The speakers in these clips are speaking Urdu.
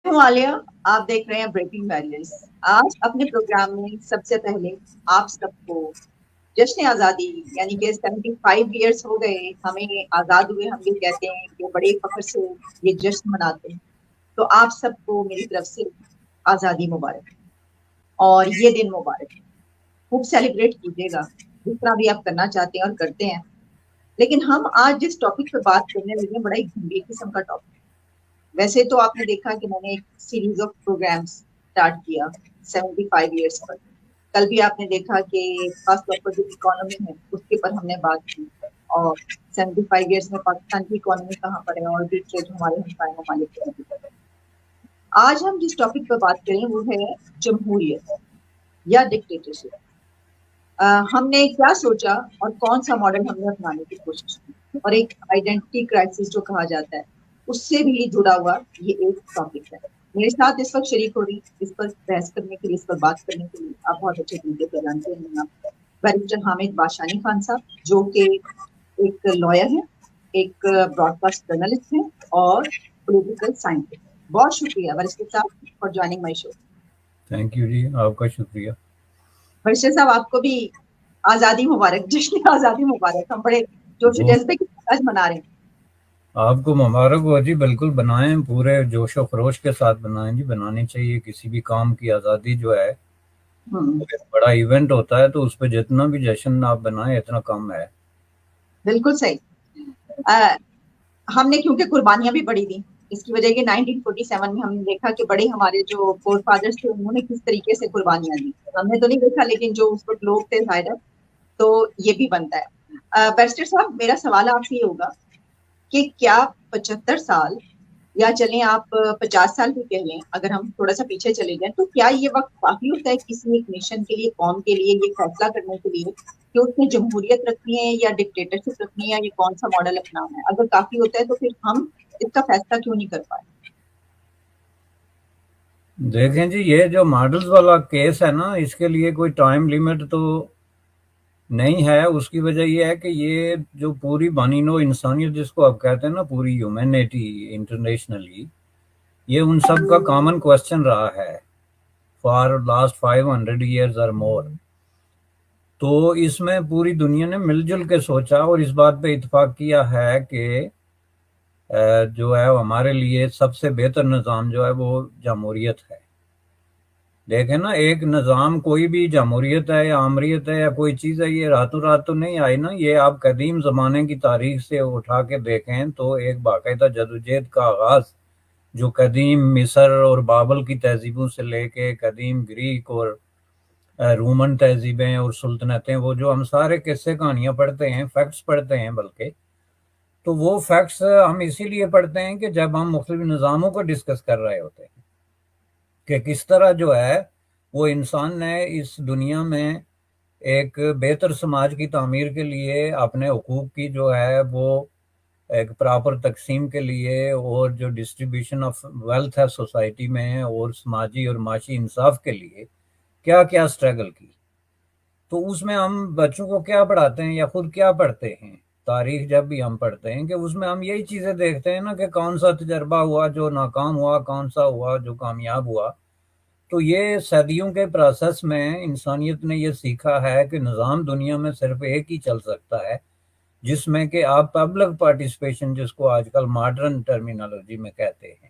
ہوں عالیہ، آپ دیکھ رہے ہیں بریکنگ بیریئرز۔ آج اپنے پروگرام میں سب سے پہلے آپ سب کو جشن آزادی، یعنی کہ 75 ایئرس ہو گئے ہمیں آزاد ہوئے، ہم یہ کہتے ہیں کہ بڑے فخر سے یہ جشن مناتے ہیں، تو آپ سب کو میری طرف سے آزادی مبارک اور یہ دن مبارک۔ خوب سیلیبریٹ کیجیے گا جس طرح بھی آپ کرنا چاہتے ہیں اور کرتے ہیں، لیکن ہم آج جس ٹاپک پہ بات کرنے لگے ہیں بڑا ہی گمبھیر قسم کا ٹاپک۔ ویسے تو آپ نے دیکھا کہ میں نے ایک سیریز آف پروگرامس اسٹارٹ کیا 75 ایئرس پر۔ کل بھی آپ نے دیکھا کہ خاص طور پر جو اکانومی ہے اس کے پر ہم نے بات کی، اور 75 ایئرس میں پاکستان کی اکانومی کہاں پر ہے اور دوسرے جو ہمارے ہمسائے ممالک ہیں ابھی تک۔ آج ہم جس ٹاپک پر بات کریں وہ ہے جمہوریت یا ڈکٹیٹرشپ۔ ہم نے کیا سوچا اور کون سا ماڈل ہم نے اپنانے کی کوشش کی، اور ایک آئیڈینٹی کرائسس جو کہا جاتا ہے اس سے بھی جڑا ہوا یہ ایک ٹاپک ہے۔ میرے ساتھ اس وقت شریک ہو رہی اس پر بحث کرنے کے لیے، اس پر بات کرنے کے لیے، آپ بہت اچھے طریقے سے جانتے ہیں، آپ بیرسٹر حامد باشانی خان صاحب، جو کہ ایک لائر ہیں، ایک براڈ کاسٹ جرنلسٹ ہیں اور پولیٹیکل سائنٹسٹ۔ بہت شکریہ بیرسٹر صاحب for joining my show. Thank you جی، آپ کا شکریہ۔ بیرسٹر صاحب آپ کو بھی آزادی مبارک، جشن آزادی مبارک۔ ہم بڑے جوش و جذبے کے ساتھ آج منا رہے ہیں۔ آپ کو مبارک ہو جی، بالکل بنائیں، پورے جوش و خروش کے ساتھ بنائیں جی، بنانی چاہیے۔ کسی بھی کام کی آزادی جو ہے ہوں، بڑا ایونٹ ہوتا ہے تو اس پہ جتنا بھی جشن آپ بنائیں اتنا کم ہے۔ بالکل صحیح۔ ہم نے کیونکہ قربانیاں بھی بڑی دی، اس کی وجہ یہ 1947 میں ہم نے دیکھا کہ بڑے ہمارے جو فور فادرس تھے انہوں نے کس طریقے سے قربانیاں دی۔ ہم نے تو نہیں دیکھا، لیکن جو اس وقت لوگ تھے ظاہر ہے، تو یہ بھی بنتا ہے۔ بیرسٹر صاحب میرا سوال آپ سے یہ ہوگا کہ کیا 75 سال، یا چلیں آپ 50 سال بھی کہہ لیں، اگر ہم تھوڑا سا پیچھے چلے جائیں، تو کیا یہ وقت کافی ہوتا ہے کسی ایک نیشن کے لیے، قوم کے لیے یہ فیصلہ کرنے کے لیے کہ اس نے جمہوریت رکھنی ہے یا ڈکٹیٹرشپ رکھنی ہے، یا یہ کون سا ماڈل اپنانا ہے؟ اگر کافی ہوتا ہے تو پھر ہم اس کا فیصلہ کیوں نہیں کر پائے؟ دیکھیں جی، یہ جو ماڈلز والا کیس ہے نا، اس کے لیے کوئی ٹائم لیمٹ تو نہیں ہے۔ اس کی وجہ یہ ہے کہ یہ جو پوری بانی نو انسانیت جس کو آپ کہتے ہیں نا، پوری ہیومینٹی انٹرنیشنلی، یہ ان سب کا کامن کوشچن رہا ہے فار لاسٹ 500 ایئرز اور مور۔ تو اس میں پوری دنیا نے مل جل کے سوچا اور اس بات پہ اتفاق کیا ہے کہ جو ہے ہمارے لیے سب سے بہتر نظام جو ہے وہ جمہوریت ہے۔ دیکھیں نا، ایک نظام، کوئی بھی جمہوریت ہے یا آمریت ہے یا کوئی چیز ہے، یہ راتوں رات تو نہیں آئی نا۔ یہ آپ قدیم زمانے کی تاریخ سے اٹھا کے دیکھیں تو ایک باقاعدہ جدوجہد کا آغاز جو قدیم مصر اور بابل کی تہذیبوں سے لے کے قدیم گریک اور رومن تہذیبیں اور سلطنتیں، وہ جو ہم سارے قصے کہانیاں پڑھتے ہیں، فیکٹس پڑھتے ہیں بلکہ، تو وہ فیکٹس ہم اسی لیے پڑھتے ہیں کہ جب ہم مختلف نظاموں کو ڈسکس کر رہے ہوتے ہیں کہ کس طرح جو ہے وہ انسان نے اس دنیا میں ایک بہتر سماج کی تعمیر کے لیے اپنے حقوق کی جو ہے وہ ایک پراپر تقسیم کے لیے، اور جو ڈسٹریبیوشن آف ویلتھ ہے سوسائٹی میں، اور سماجی اور معاشی انصاف کے لیے کیا کیا سٹرگل کی۔ تو اس میں ہم بچوں کو کیا پڑھاتے ہیں یا خود کیا پڑھتے ہیں؟ تاریخ جب بھی ہم پڑھتے ہیں کہ اس میں ہم یہی چیزیں دیکھتے ہیں نا کہ کون سا تجربہ ہوا جو ناکام ہوا، کون سا ہوا جو کامیاب ہوا۔ تو یہ صدیوں کے پروسیس میں انسانیت نے یہ سیکھا ہے کہ نظام دنیا میں صرف ایک ہی چل سکتا ہے جس میں کہ آپ پبلک پارٹیسپیشن، جس کو آج کل ماڈرن ٹرمینالوجی میں کہتے ہیں۔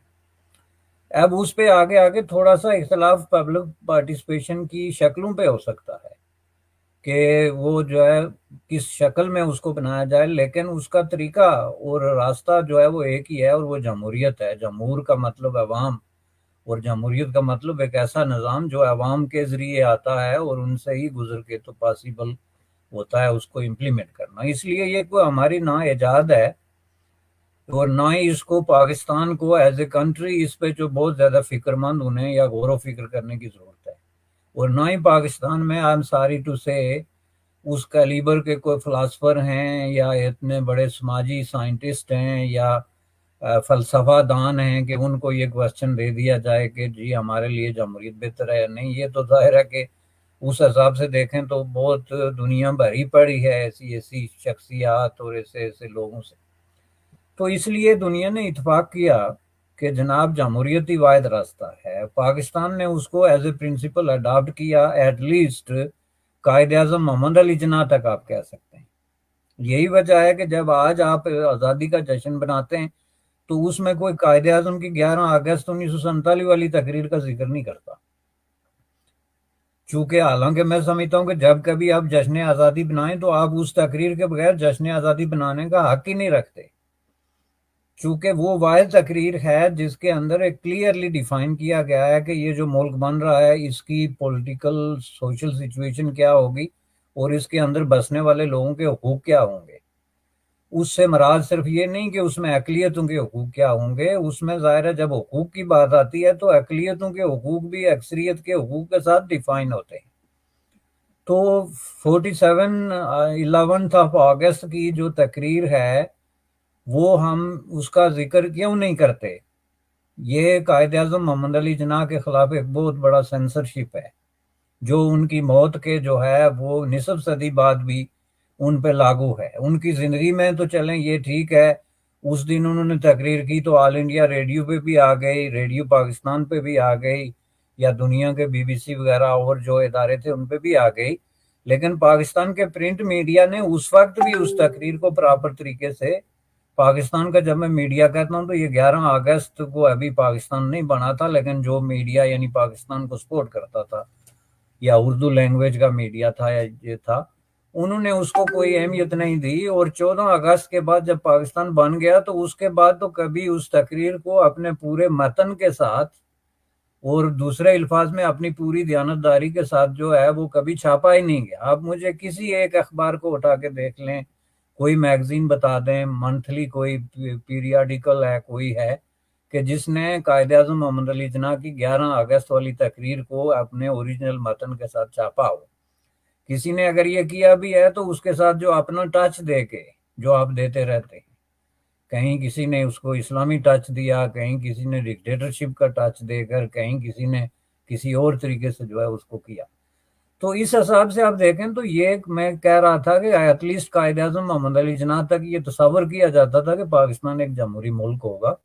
اب اس پہ آگے آگے تھوڑا سا اختلاف پبلک پارٹیسپیشن کی شکلوں پہ ہو سکتا ہے کہ وہ جو ہے کس شکل میں اس کو بنایا جائے، لیکن اس کا طریقہ اور راستہ جو ہے وہ ایک ہی ہے، اور وہ جمہوریت ہے۔ جمہور کا مطلب عوام، اور جمہوریت کا مطلب ایک ایسا نظام جو عوام کے ذریعے آتا ہے اور ان سے ہی گزر کے تو پاسبل ہوتا ہے اس کو امپلیمنٹ کرنا۔ اس لیے یہ کوئی ہماری نہ ایجاد ہے، اور نہ ہی اس کو پاکستان کو ایز اے کنٹری اس پہ جو بہت زیادہ فکر مند ہونے یا غور و فکر کرنے کی ضرورت ہے، اور نہ ہی پاکستان میں آئی ایم ساری ٹو سے اس کیلیبر کے کوئی فلاسفر ہیں یا اتنے بڑے سماجی سائنٹسٹ ہیں یا فلسفہ دان ہیں کہ ان کو یہ کوشچن دے دیا جائے کہ جی ہمارے لیے جمہوریت بہتر ہے یا نہیں۔ یہ تو ظاہر ہے کہ اس حساب سے دیکھیں تو بہت دنیا بھری پڑی ہے ایسی ایسی شخصیات اور ایسے ایسے لوگوں سے۔ تو اس لیے دنیا نے اتفاق کیا کہ جناب جمہوریت ہی واحد راستہ ہے. پاکستان نے اس کو ایز اے پرنسپل اڈاپٹ کیا، ایٹ لیسٹ قائد اعظم محمد علی جناح تک آپ کہہ سکتے ہیں. یہی وجہ ہے کہ جب آج آپ آزادی کا جشن بناتے ہیں تو اس میں کوئی قائد اعظم کی 11 اگست 1947 والی تقریر کا ذکر نہیں کرتا. چونکہ حالانکہ میں سمجھتا ہوں کہ جب کبھی آپ جشن آزادی بنائیں تو آپ اس تقریر کے بغیر جشن آزادی بنانے کا حق ہی نہیں رکھتے، چونکہ وہ واحد تقریر ہے جس کے اندر ایک کلیئرلی ڈیفائن کیا گیا ہے کہ یہ جو ملک بن رہا ہے اس کی پولیٹیکل سوشل سچویشن کیا ہوگی اور اس کے اندر بسنے والے لوگوں کے حقوق کیا ہوں گے. اس سے مراد صرف یہ نہیں کہ اس میں اقلیتوں کے حقوق کیا ہوں گے، اس میں ظاہر ہے جب حقوق کی بات آتی ہے تو اقلیتوں کے حقوق بھی اکثریت کے حقوق کے ساتھ ڈیفائن ہوتے ہیں. تو 11 اگست کی جو تقریر ہے وہ ہم اس کا ذکر کیوں نہیں کرتے؟ یہ قائد اعظم محمد علی جناح کے خلاف ایک بہت بڑا سینسرشپ ہے جو ان کی موت کے جو ہے وہ نصف صدی بعد بھی ان پہ لاگو ہے. ان کی زندگی میں تو چلیں یہ ٹھیک ہے، اس دن انہوں نے تقریر کی تو آل انڈیا ریڈیو پہ بھی آ گئی، ریڈیو پاکستان پہ بھی آ گئی، یا دنیا کے بی بی سی وغیرہ اور جو ادارے تھے ان پہ بھی آ گئی، لیکن پاکستان کے پرنٹ میڈیا نے اس وقت بھی اس تقریر کو پراپر طریقے سے، پاکستان کا جب میں میڈیا کہتا ہوں تو یہ 11 اگست کو ابھی پاکستان نہیں بنا تھا، لیکن جو میڈیا یعنی پاکستان کو سپورٹ کرتا تھا یا اردو لینگویج کا میڈیا تھا یا یہ تھا، انہوں نے اس کو کوئی اہمیت نہیں دی. اور 14 اگست کے بعد جب پاکستان بن گیا تو اس کے بعد تو کبھی اس تقریر کو اپنے پورے متن کے ساتھ اور دوسرے الفاظ میں اپنی پوری دیانتداری کے ساتھ جو ہے وہ کبھی چھاپا ہی نہیں گیا. آپ مجھے کسی ایک اخبار کو اٹھا کے دیکھ لیں، کوئی میگزین بتا دیں، منتھلی کوئی پیریاڈیکل ہے کوئی ہے کہ جس نے قائد اعظم محمد علی جناح کی 11 اگست والی تقریر کو اپنے اوریجنل متن کے ساتھ چھاپا ہو. کسی نے اگر یہ کیا بھی ہے تو اس کے ساتھ جو اپنا ٹچ دے کے جو آپ دیتے رہتے ہیں، کہیں کسی نے اس کو اسلامی ٹچ دیا، کہیں کسی نے ڈکٹیٹرشپ کا ٹچ دے کر، کہیں کسی نے کسی اور طریقے سے جو ہے اس کو کیا. تو اس حساب سے آپ دیکھیں تو یہ میں کہہ رہا تھا کہ ایٹ لیسٹ قائد اعظم محمد علی جناح تک یہ تصور کیا جاتا تھا کہ پاکستان ایک جمہوری ملک ہوگا،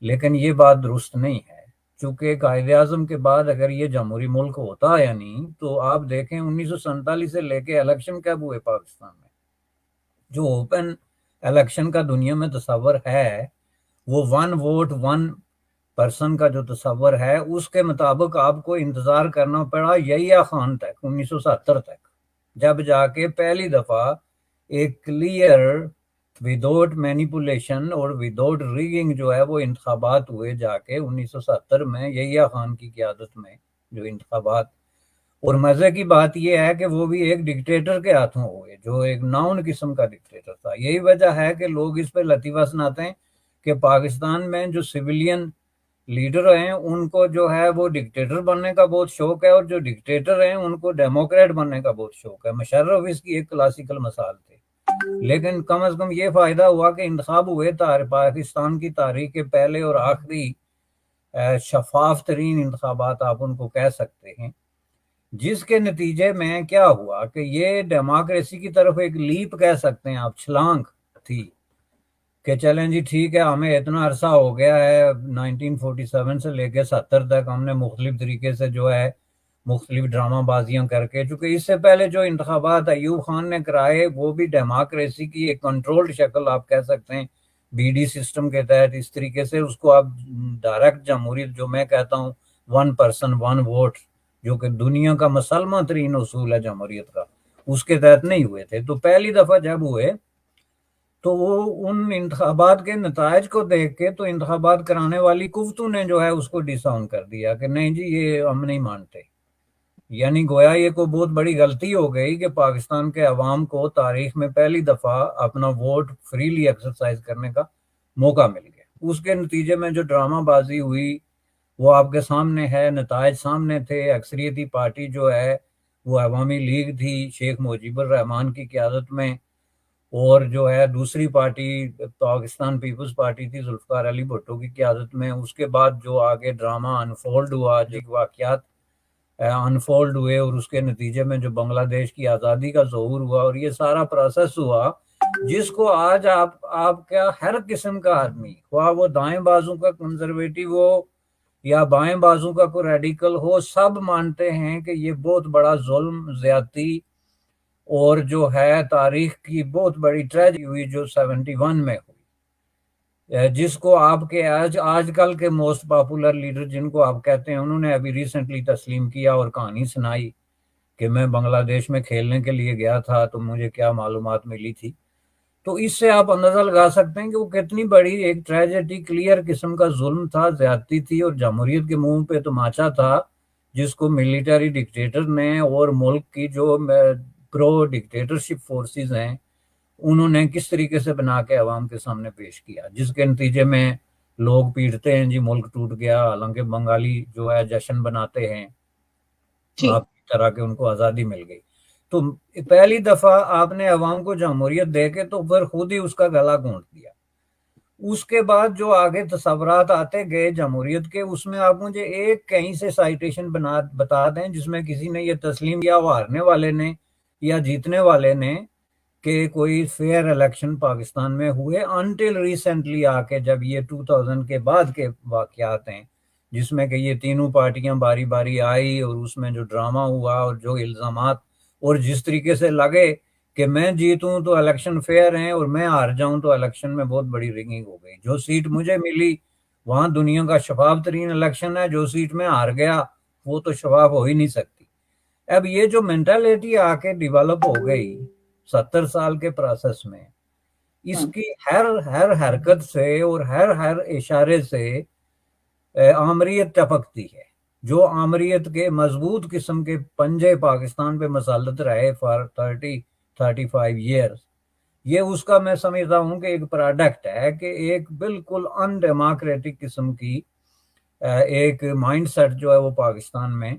لیکن یہ بات درست نہیں ہے. چونکہ قائد اعظم کے بعد اگر یہ جمہوری ملک ہوتا یا نہیں تو آپ دیکھیں 1947 سے لے کے الیکشن کب ہوئے پاکستان میں، جو اوپن الیکشن کا دنیا میں تصور ہے وہ 1 ووٹ 1 پرسن کا جو تصور ہے اس کے مطابق آپ کو انتظار کرنا پڑا یحییٰ خان تک 1970 تک، جب جا کے پہلی دفعہ ایک کلیئر وداؤٹ مینیپولیشن اور وداؤٹ ریگنگ جو ہے وہ انتخابات ہوئے جا کے 1970 میں یحییٰ خان کی قیادت میں جو انتخابات. اور مزے کی بات یہ ہے کہ وہ بھی ایک ڈکٹیٹر کے ہاتھوں ہوئے جو ایک ناؤن قسم کا ڈکٹیٹر تھا. یہی وجہ ہے کہ لوگ اس پہ لطیفہ سناتے ہیں کہ پاکستان میں جو سویلین لیڈر ہیں ان کو جو ہے وہ ڈکٹیٹر بننے کا بہت شوق ہے، اور جو ڈکٹیٹر ہیں ان کو ڈیموکریٹ بننے کا بہت شوق ہے. مشرف اس کی ایک کلاسیکل مثال تھے. لیکن کم از کم یہ فائدہ ہوا کہ انتخاب ہوئے پاکستان کی تاریخ کے پہلے اور آخری شفاف ترین انتخابات آپ ان کو کہہ سکتے ہیں، جس کے نتیجے میں کیا ہوا کہ یہ ڈیموکریسی کی طرف ایک لیپ کہہ سکتے ہیں آپ، چھلانگ تھی کہ چلیں جی ٹھیک ہے ہمیں اتنا عرصہ ہو گیا ہے 1947 سے لے کے 70 تک ہم نے مختلف طریقے سے جو ہے مختلف ڈرامہ بازیاں کر کے، چونکہ اس سے پہلے جو انتخابات ایوب خان نے کرائے وہ بھی ڈیموکریسی کی ایک کنٹرولڈ شکل آپ کہہ سکتے ہیں، بی ڈی سسٹم کے تحت اس طریقے سے اس کو آپ ڈائریکٹ جمہوریت جو میں کہتا ہوں 1 پرسن 1 ووٹ جو کہ دنیا کا مسلمہ ترین اصول ہے جمہوریت کا، اس کے تحت نہیں ہوئے تھے. تو پہلی دفعہ جب ہوئے تو وہ ان انتخابات کے نتائج کو دیکھ کے تو انتخابات کرانے والی قوتوں نے جو ہے اس کو ڈس آن کر دیا کہ نہیں جی یہ ہم نہیں مانتے. یعنی گویا یہ کوئی بہت بڑی غلطی ہو گئی کہ پاکستان کے عوام کو تاریخ میں پہلی دفعہ اپنا ووٹ فریلی ایکسرسائز کرنے کا موقع مل گیا. اس کے نتیجے میں جو ڈرامہ بازی ہوئی وہ آپ کے سامنے ہے، نتائج سامنے تھے. اکثریتی پارٹی جو ہے وہ عوامی لیگ تھی شیخ مجیب الرحمان کی قیادت میں، اور جو ہے دوسری پارٹی پاکستان پیپلز پارٹی تھی ذوالفقار علی بھٹو کی قیادت میں. اس کے بعد جو آگے ڈرامہ انفولڈ ہوا، جو واقعات انفولڈ ہوئے، اور اس کے نتیجے میں جو بنگلہ دیش کی آزادی کا ظہور ہوا اور یہ سارا پروسیس ہوا، جس کو آج آپ کا ہر قسم کا آدمی، خواہ وہ دائیں بازو کا کنزرویٹو ہو یا بائیں بازو کا کوئی ریڈیکل ہو، سب مانتے ہیں کہ یہ بہت بڑا ظلم، زیادتی اور جو ہے تاریخ کی بہت بڑی ٹریجڈی ہوئی جو 71 میں ہوئی، جس کو آپ کے آج کل کے موسٹ پاپولر لیڈر جن کو آپ کہتے ہیں، انہوں نے ابھی ریسنٹلی تسلیم کیا اور کہانی سنائی کہ میں بنگلہ دیش میں کھیلنے کے لیے گیا تھا تو مجھے کیا معلومات ملی تھی۔ تو اس سے آپ اندازہ لگا سکتے ہیں کہ وہ کتنی بڑی ایک ٹریجڈی، کلیئر قسم کا ظلم تھا، زیادتی تھی، اور جمہوریت کے منہ پہ تماچا تھا جس کو ملٹری ڈکٹیٹر نے اور ملک کی جو پرو ڈکٹیٹرشپ فورسز ہیں انہوں نے کس طریقے سے بنا کے عوام کے سامنے پیش کیا، جس کے نتیجے میں لوگ پیٹتے ہیں جی ملک ٹوٹ گیا، حالانکہ بنگالی جو ہے جشن بناتے ہیں آپ کی طرح کہ ان کو آزادی مل گئی۔ تو پہلی دفعہ آپ نے عوام کو جمہوریت دے کے تو پھر خود ہی اس کا گلا گھونٹ دیا۔ اس کے بعد جو آگے تصورات آتے گئے جمہوریت کے، اس میں آپ مجھے ایک کہیں سے سائٹیشن بتا دیں جس میں کسی نے یہ تسلیم کیا، وہ ہارنے والے نے یا جیتنے والے نے، کہ کوئی فیئر الیکشن پاکستان میں ہوئے انٹل ریسنٹلی آ کے، جب یہ 2000 کے بعد کے واقعات ہیں جس میں کہ یہ تینوں پارٹیاں باری باری آئی اور اس میں جو ڈرامہ ہوا اور جو الزامات اور جس طریقے سے لگے کہ میں جیتوں تو الیکشن فیئر ہیں اور میں ہار جاؤں تو الیکشن میں بہت بڑی رگنگ ہو گئی۔ جو سیٹ مجھے ملی وہاں دنیا کا شفاف ترین الیکشن ہے، جو سیٹ میں ہار گیا وہ تو شفاف ہو ہی نہیں سکتی۔ اب یہ جو مینٹالٹی آ کے ڈیولپ ہو گئی 70 سال کے پروسیس میں، اس کی ہر حرکت سے اور ہر اشارے سے آمریت ٹپکتی ہے، جو آمریت کے مضبوط قسم کے پنجے پاکستان پہ مسلط رہے فار 35 ایئرز، یہ اس کا میں سمجھتا ہوں کہ ایک پروڈکٹ ہے کہ ایک بالکل ان ڈیموکریٹک قسم کی ایک مائنڈ سیٹ جو ہے وہ پاکستان میں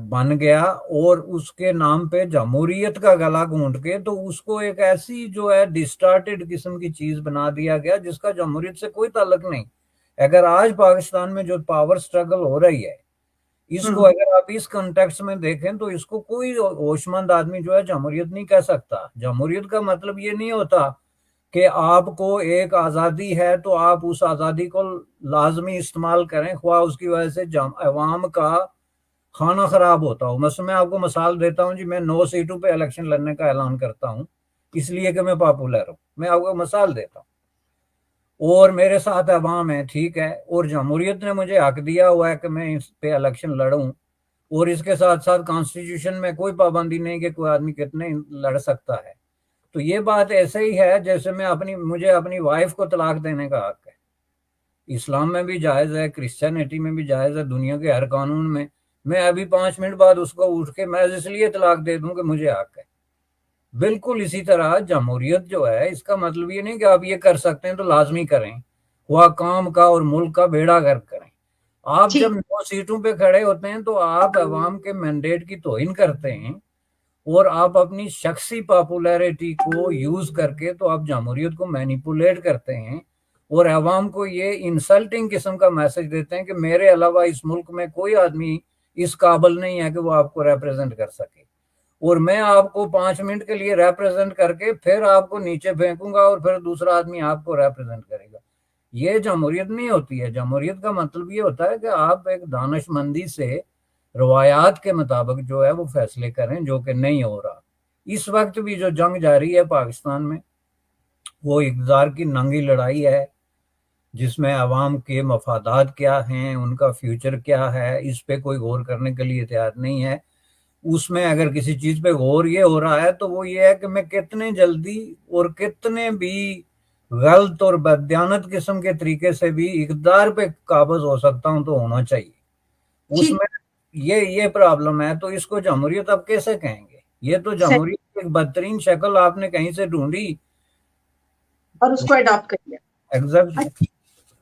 بن گیا، اور اس کے نام پہ جمہوریت کا گلا گھونٹ کے تو اس کو ایک ایسی جو ہے ڈسٹارٹیڈ قسم کی چیز بنا دیا گیا جس کا جمہوریت سے کوئی تعلق نہیں۔ اگر آج پاکستان میں جو پاور سٹرگل ہو رہی ہے اس کو اگر آپ اس کنٹیکسٹ میں دیکھیں تو اس کو کوئی ہوش مند آدمی جو ہے جمہوریت نہیں کہہ سکتا۔ جمہوریت کا مطلب یہ نہیں ہوتا کہ آپ کو ایک آزادی ہے تو آپ اس آزادی کو لازمی استعمال کریں خواہ اس کی وجہ سے عوام کا کھانا خراب ہوتا ہو۔ میں آپ کو مثال دیتا ہوں جی، میں 9 سیٹوں پہ الیکشن لڑنے کا اعلان کرتا ہوں اس لیے کہ میں پاپولر ہوں، میں آپ کو مثال دیتا ہوں، اور میرے ساتھ عوام ہے، ٹھیک ہے، اور جمہوریت نے مجھے حق دیا ہوا ہے کہ میں اس پہ الیکشن لڑوں، اور اس کے ساتھ ساتھ کانسٹیٹیوشن میں کوئی پابندی نہیں کہ کوئی آدمی کتنے لڑ سکتا ہے۔ تو یہ بات ایسے ہی ہے جیسے مجھے اپنی وائف کو طلاق دینے کا حق ہے، اسلام میں بھی جائز ہے، کرسچینٹی میں بھی جائز ہے، دنیا کے ہر قانون میں۔ میں ابھی 5 منٹ بعد اس کو اٹھ کے میں اس لیے طلاق دے دوں کہ مجھے حق ہے۔ بالکل اسی طرح جمہوریت جو ہے اس کا مطلب یہ نہیں کہ آپ یہ کر سکتے ہیں تو لازمی کریں، وہ کام کا اور ملک کا بیڑا گرک کریں۔ آپ جب 9 سیٹوں پہ کھڑے ہوتے ہیں تو آپ عوام کے مینڈیٹ کی توہین کرتے ہیں، اور آپ اپنی شخصی پاپولیرٹی کو یوز کر کے تو آپ جمہوریت کو مینیپولیٹ کرتے ہیں اور عوام کو یہ انسلٹنگ قسم کا میسج دیتے ہیں کہ میرے علاوہ اس ملک میں کوئی آدمی اس قابل نہیں ہے کہ وہ آپ کو ریپرزینٹ کر سکے، اور میں آپ کو 5 منٹ کے لیے ریپرزینٹ کر کے پھر آپ کو نیچے پھینکوں گا اور پھر دوسرا آدمی آپ کو ریپرزینٹ کرے گا۔ یہ جمہوریت نہیں ہوتی ہے۔ جمہوریت کا مطلب یہ ہوتا ہے کہ آپ ایک دانش مندی سے روایات کے مطابق جو ہے وہ فیصلے کریں، جو کہ نہیں ہو رہا۔ اس وقت بھی جو جنگ جاری ہے پاکستان میں وہ اقتدار کی ننگی لڑائی ہے، جس میں عوام کے مفادات کیا ہیں، ان کا فیوچر کیا ہے، اس پہ کوئی غور کرنے کے لیے تیار نہیں ہے۔ اس میں اگر کسی چیز پہ غور یہ ہو رہا ہے تو وہ یہ ہے کہ میں کتنے جلدی اور کتنے بھی غلط اور بددیانت قسم کے طریقے سے بھی اقتدار پہ قابض ہو سکتا ہوں تو ہونا چاہیے۔ اس میں یہ پرابلم ہے۔ تو اس کو جمہوریت اب کیسے کہیں گے؟ یہ تو جمہوریت ایک بدترین شکل آپ نے کہیں سے ڈھونڈی اور اس کو اڈاپٹ کر لیا۔ ایگزیکٹلی۔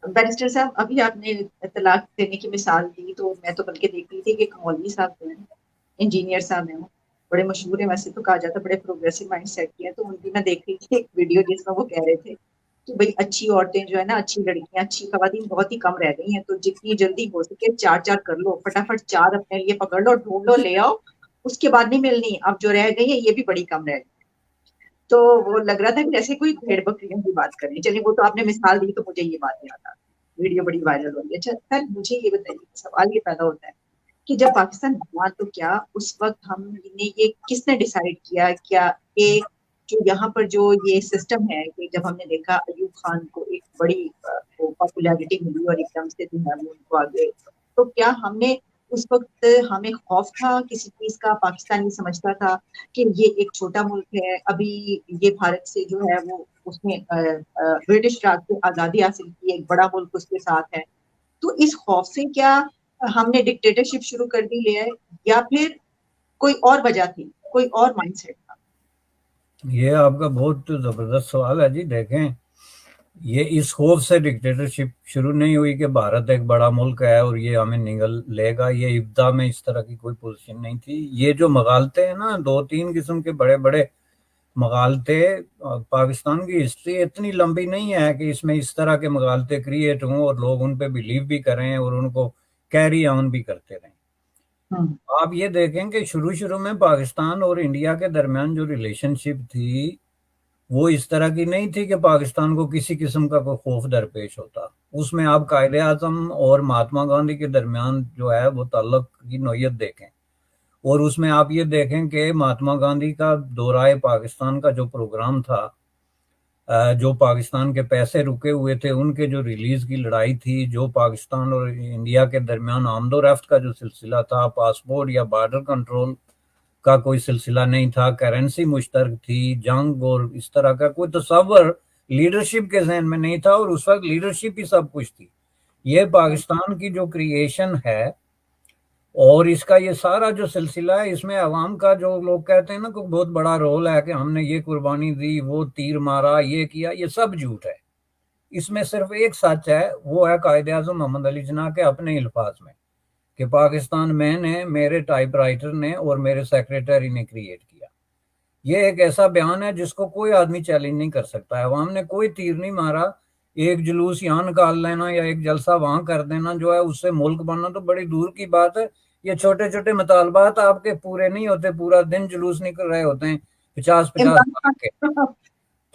بیرسٹر صاحب، ابھی آپ نے طلاق دینے کی مثال دی تو میں تو بلکہ دیکھ رہی تھی کہ ایک مولوی صاحب جو ہیں، انجینئر صاحب ہیں، بڑے مشہور ہیں، ویسے تو کہا جاتا ہے بڑے پروگریسو مائنڈ سیٹ کی ہیں، تو ان کی میں دیکھ رہی تھی ایک ویڈیو جس میں وہ کہہ رہے تھے کہ بھئی اچھی عورتیں جو ہے نا، اچھی لڑکیاں، اچھی خواتین بہت ہی کم رہ گئی ہیں، تو جتنی جلدی ہو سکے 4 کر لو، فٹافٹ 4 اپنے لیے پکڑ لو، ڈھونڈ لو، لے آؤ، اس کے بعد نہیں ملنی، اب جو رہ گئی ہیں یہ بھی بڑی کم رہ گئی۔ تو وہ لگ رہا تھا کہ جیسے کوئی بھیڑ بکریوں کی بات کر رہے ہیں. چلیے وہ تو آپ نے مثال دی تو مجھے یہ بات یاد آ گئی, ویڈیو بڑی وائرل ہو رہی ہے. اچھا سر مجھے یہ بتائیے, سوال یہ پیدا ہوتا ہے کہ جب پاکستان بنا تو کیا اس وقت ہم نے یہ کس نے ڈیسائیڈ کیا کیا کہ جو یہاں پر جو یہ سسٹم ہے کہ جب ہم نے دیکھا ایوب خان کو ایک بڑی پاپولیرٹی ملی اور ایک دم سے جو ہے وہ ان کو آگے, تو کیا ہم نے اس وقت ہمیں خوف تھا کسی چیز کا, پاکستان یہ سمجھتا تھا کہ یہ ایک چھوٹا ملک ہے, ابھی یہ بھارت سے جو ہے وہ اس نے برٹش راج سے آزادی حاصل کی, ایک بڑا ملک اس کے ساتھ ہے, تو اس خوف سے کیا ہم نے ڈکٹیٹرشپ شروع کر دی ہے یا پھر کوئی اور وجہ تھی, کوئی اور مائنڈ سیٹ تھا؟ یہ آپ کا بہت زبردست سوال ہے جی. دیکھیں یہ اس خوف سے ڈکٹیٹرشپ شروع نہیں ہوئی کہ بھارت ایک بڑا ملک ہے اور یہ ہمیں نگل لے گا, یہ ابتدا میں اس طرح کی کوئی پوزیشن نہیں تھی. یہ جو مغالطے ہیں نا, 2-3 قسم کے بڑے بڑے مغالطے, پاکستان کی ہسٹری اتنی لمبی نہیں ہے کہ اس میں اس طرح کے مغالطے کریٹ ہوں اور لوگ ان پہ بلیو بھی کریں اور ان کو کیری آن بھی کرتے رہیں. آپ یہ دیکھیں کہ شروع میں پاکستان اور انڈیا کے درمیان جو ریلیشن شپ تھی وہ اس طرح کی نہیں تھی کہ پاکستان کو کسی قسم کا کوئی خوف درپیش ہوتا. اس میں آپ قائد اعظم اور مہاتما گاندھی کے درمیان جو ہے وہ تعلق کی نوعیت دیکھیں, اور اس میں آپ یہ دیکھیں کہ مہاتما گاندھی کا دورہ پاکستان کا جو پروگرام تھا, جو پاکستان کے پیسے رکے ہوئے تھے ان کے جو ریلیز کی لڑائی تھی, جو پاکستان اور انڈیا کے درمیان آمد و رفت کا جو سلسلہ تھا, پاسپورٹ یا بارڈر کنٹرول کا کوئی سلسلہ نہیں تھا, کرنسی مشترک تھی, جنگ اور اس طرح کا کوئی تصور لیڈرشپ کے ذہن میں نہیں تھا, اور اس وقت لیڈرشپ ہی سب کچھ تھی. یہ پاکستان کی جو کریشن ہے اور اس کا یہ سارا جو سلسلہ ہے, اس میں عوام کا جو لوگ کہتے ہیں نا کہ بہت بڑا رول ہے کہ ہم نے یہ قربانی دی, وہ تیر مارا, یہ کیا, یہ سب جھوٹ ہے. اس میں صرف ایک سچ ہے, وہ ہے قائد اعظم محمد علی جناح کے اپنے الفاظ میں کہ پاکستان میں نے, میرے ٹائپ رائٹر نے اور میرے سیکریٹری نے کریٹ کیا. یہ ایک ایسا بیان ہے جس کو کوئی آدمی چیلنج نہیں کر سکتا. عوام نے کوئی تیر نہیں مارا. ایک جلوس یہاں نکال لینا یا ایک جلسہ وہاں کر دینا جو ہے اس سے ملک بننا تو بڑی دور کی بات ہے. یہ چھوٹے چھوٹے مطالبات آپ کے پورے نہیں ہوتے, پورا دن جلوس نکل رہے ہوتے ہیں 50-50 لاکھ کے,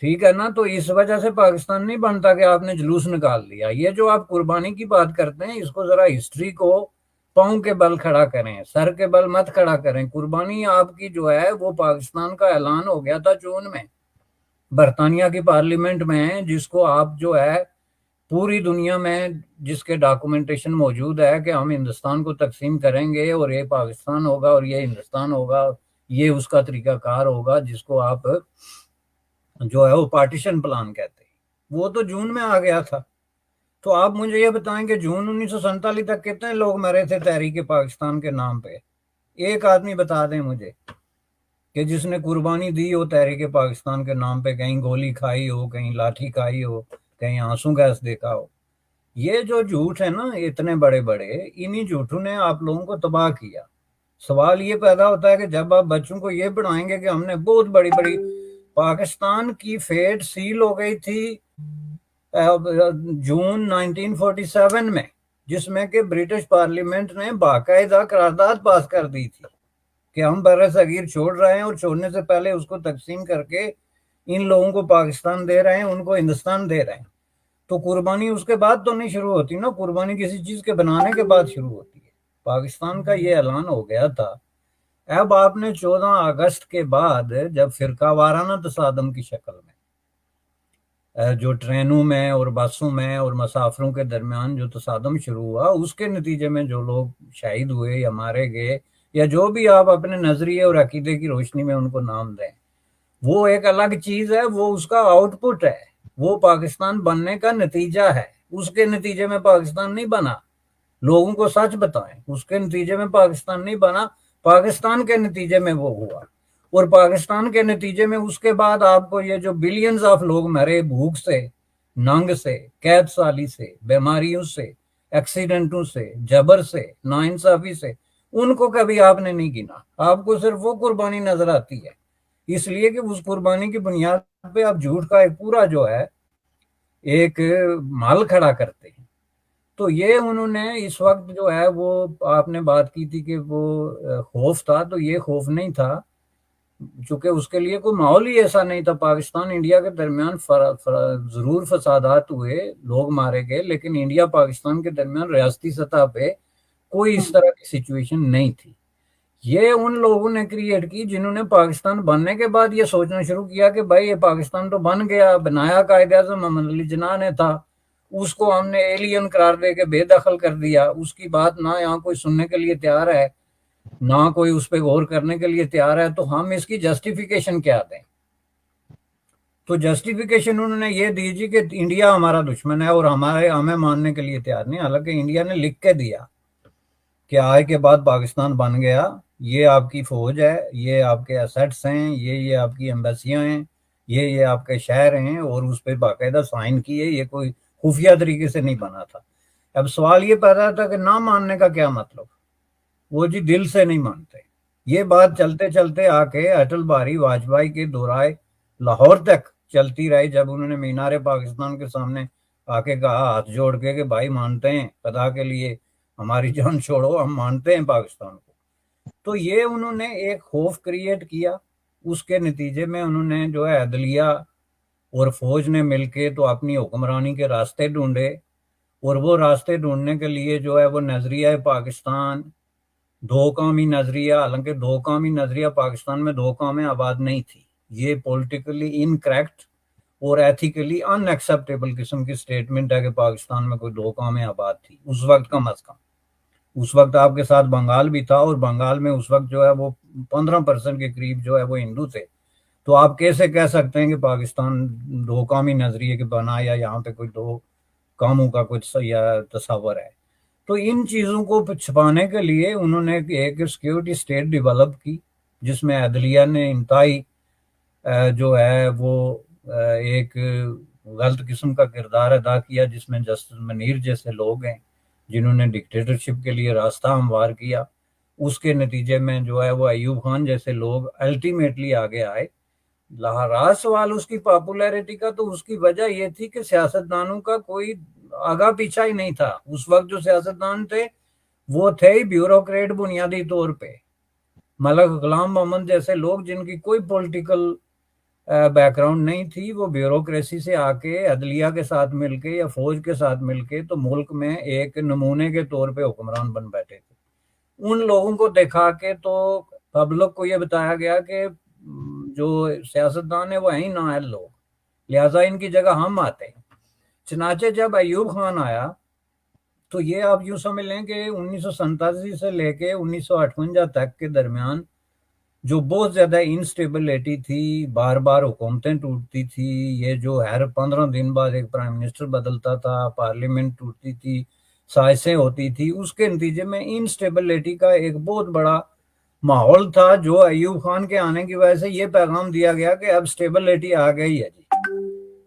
ٹھیک ہے نا. تو اس وجہ سے پاکستان نہیں بنتا کہ آپ نے جلوس نکال دیا. یہ جو آپ قربانی کی بات کرتے ہیں, اس کو ذرا ہسٹری کو پاؤں کے بل کھڑا کریں, سر کے بل مت کھڑا کریں. قربانی آپ کی جو ہے وہ پاکستان کا اعلان ہو گیا تھا جون میں برطانیہ کی پارلیمنٹ میں, جس کو آپ جو ہے پوری دنیا میں جس کے ڈاکومنٹیشن موجود ہے کہ ہم ہندوستان کو تقسیم کریں گے اور یہ پاکستان ہوگا اور یہ ہندوستان ہوگا, یہ اس کا طریقہ کار ہوگا جس کو آپ جو ہے وہ پارٹیشن پلان کہتے ہیں. وہ تو جون میں آ گیا تھا. تو آپ مجھے یہ بتائیں کہ جون 1947 تک کتنے لوگ مرے تھے تحریک پاکستان کے نام پہ؟ ایک آدمی بتا دیں مجھے کہ جس نے قربانی دی ہو تحریک پاکستان کے نام پہ, کہیں گولی کھائی ہو, کہیں لاٹھی کھائی ہو, کہیں آنسو گیس دیکھا ہو. یہ جو جھوٹ ہے نا اتنے بڑے بڑے, انہی جھوٹوں نے آپ لوگوں کو تباہ کیا. سوال یہ پیدا ہوتا ہے کہ جب آپ بچوں کو یہ پڑھائیں گے کہ ہم نے بہت بڑی بڑی, پاکستان کی فیٹ سیل ہو گئی تھی جون 1947 میں, جس میں کہ برٹش پارلیمنٹ نے باقاعدہ قرارداد پاس کر دی تھی کہ ہم بر صغیر چھوڑ رہے ہیں اور چھوڑنے سے پہلے اس کو تقسیم کر کے ان لوگوں کو پاکستان دے رہے ہیں, ان کو ہندوستان دے رہے ہیں. تو قربانی اس کے بعد تو نہیں شروع ہوتی نا, قربانی کسی چیز کے بنانے کے بعد شروع ہوتی ہے. پاکستان کا یہ اعلان ہو گیا تھا. اب آپ نے 14 اگست کے بعد جب فرقہ وارانہ تصادم کی شکل میں جو ٹرینوں میں اور بسوں میں اور مسافروں کے درمیان جو تصادم شروع ہوا, اس کے نتیجے میں جو لوگ شہید ہوئے یا مارے گئے یا جو بھی آپ اپنے نظریے اور عقیدے کی روشنی میں ان کو نام دیں, وہ ایک الگ چیز ہے. وہ اس کا آؤٹ پٹ ہے, وہ پاکستان بننے کا نتیجہ ہے. اس کے نتیجے میں پاکستان نہیں بنا. لوگوں کو سچ بتائیں, اس کے نتیجے میں پاکستان نہیں بنا, پاکستان کے نتیجے میں وہ ہوا. اور پاکستان کے نتیجے میں اس کے بعد آپ کو یہ جو بلینز آف لوگ مرے بھوک سے, ننگ سے, قید سالی سے, بیماریوں سے, ایکسیڈنٹوں سے, جبر سے, ناانصافی سے, ان کو کبھی آپ نے نہیں گنا. آپ کو صرف وہ قربانی نظر آتی ہے, اس لیے کہ اس قربانی کی بنیاد پہ آپ جھوٹ کا ایک پورا جو ہے ایک مال کھڑا کرتے ہیں. تو یہ انہوں نے اس وقت جو ہے وہ, آپ نے بات کی تھی کہ وہ خوف تھا, تو یہ خوف نہیں تھا. چونکہ اس کے لیے کوئی ماحول ہی ایسا نہیں تھا. پاکستان انڈیا کے درمیان ضرور فسادات ہوئے, لوگ مارے گئے, لیکن انڈیا پاکستان کے درمیان ریاستی سطح پہ کوئی اس طرح کی سچویشن نہیں تھی. یہ ان لوگوں نے کریٹ کی جنہوں نے پاکستان بننے کے بعد یہ سوچنا شروع کیا کہ بھائی یہ پاکستان تو بن گیا, بنایا قائد اعظم محمد علی جناح نے تھا, اس کو ہم نے ایلین قرار دے کے بے دخل کر دیا, اس کی بات نہ یہاں کوئی سننے کے لیے تیار ہے, نہ کوئی اس پہ غور کرنے کے لیے تیار ہے, تو ہم اس کی جسٹیفیکیشن کیا دیں؟ تو جسٹیفیکیشن انہوں نے یہ دی جی کہ انڈیا ہمارا دشمن ہے اور ہمیں ماننے کے لیے تیار نہیں. حالانکہ انڈیا نے لکھ کے دیا کہ آج کے بعد پاکستان بن گیا, یہ آپ کی فوج ہے, یہ آپ کے ایسٹس ہیں, یہ آپ کی ایمبیسیاں ہیں, یہ آپ کے شہر ہیں, اور اس پہ باقاعدہ سائن کیے. یہ کوئی خفیہ طریقے سے نہیں بنا تھا. اب سوال یہ پیدا تھا کہ نہ ماننے کا کیا مطلب؟ وہ جی دل سے نہیں مانتے. یہ بات چلتے چلتے آ کے اٹل بہاری واجپئی کے دورائے لاہور تک چلتی رہی, جب انہوں نے مینار پاکستان کے سامنے آ کے کہا ہاتھ جوڑ کے کہ بھائی مانتے ہیں, خدا کے لیے ہماری جان چھوڑو, ہم مانتے ہیں پاکستان کو. تو یہ انہوں نے ایک خوف کریٹ کیا. اس کے نتیجے میں انہوں نے جو ہے عدلیہ اور فوج نے مل کے تو اپنی حکمرانی کے راستے ڈھونڈے, اور وہ راستے ڈھونڈنے کے لیے جو ہے وہ نظریہ پاکستان دو قومی نظریہ, حالانکہ دو قومی نظریہ پاکستان میں دو قومیں آباد نہیں تھی. یہ پولیٹیکلی انکریکٹ اور ایتھیکلی ان ایکسیپٹیبل قسم کی سٹیٹمنٹ ہے کہ پاکستان میں کوئی دو قومیں آباد تھی اس وقت. کم از کم اس وقت آپ کے ساتھ بنگال بھی تھا, اور بنگال میں اس وقت جو ہے وہ 15% کے قریب جو ہے وہ ہندو تھے. تو آپ کیسے کہہ سکتے ہیں کہ پاکستان دو قومی نظریے کے بنا, یا یہاں پہ کوئی دو قوموں کا کچھ یا تصور ہے؟ تو ان چیزوں کو چھپانے کے لیے انہوں نے ایک سیکیورٹی اسٹیٹ ڈیولپ کی, جس میں عدلیہ نے انتہائی جو ہے وہ ایک غلط قسم کا کردار ادا کیا, جس میں جسٹس منیر جیسے لوگ ہیں جنہوں نے ڈکٹیٹرشپ کے لیے راستہ ہموار کیا. اس کے نتیجے میں جو ہے وہ ایوب خان جیسے لوگ الٹیمیٹلی آگے آئے. راز سوال اس کی پاپولیرٹی کا, تو اس کی وجہ یہ تھی کہ سیاستدانوں کا کوئی آگا پیچھا ہی نہیں تھا. اس وقت جو سیاستدان تھے وہ تھے ہی بیوروکریٹ بنیادی طور پہ. ملک غلام محمد جیسے لوگ جن کی کوئی پولیٹیکل بیک گراؤنڈ نہیں تھی, وہ بیوروکریسی سے آ کے عدلیہ کے ساتھ مل کے یا فوج کے ساتھ مل کے تو ملک میں ایک نمونے کے طور پہ حکمران بن بیٹھے تھے. ان لوگوں کو دکھا کے تو پبلک کو یہ بتایا گیا کہ جو سیاستدان ہیں وہ ہیں نااہل لوگ, لہٰذا ان کی جگہ ہم آتے ہیں. چنانچہ جب ایوب خان آیا تو یہ آپ یوں سمجھ لیں کہ 1987 سے لے کے 1958 تک کے درمیان جو بہت زیادہ انسٹیبلٹی تھی, بار بار حکومتیں ٹوٹتی تھی, یہ جو ہر 15 دن بعد ایک پرائم منسٹر بدلتا تھا, پارلیمنٹ ٹوٹتی تھی, سازشیں ہوتی تھی, اس کے نتیجے میں انسٹیبلٹی کا ایک بہت بڑا ماحول تھا, جو ایوب خان کے آنے کی وجہ سے یہ پیغام دیا گیا کہ اب اسٹیبلٹی آ گئی ہے جی,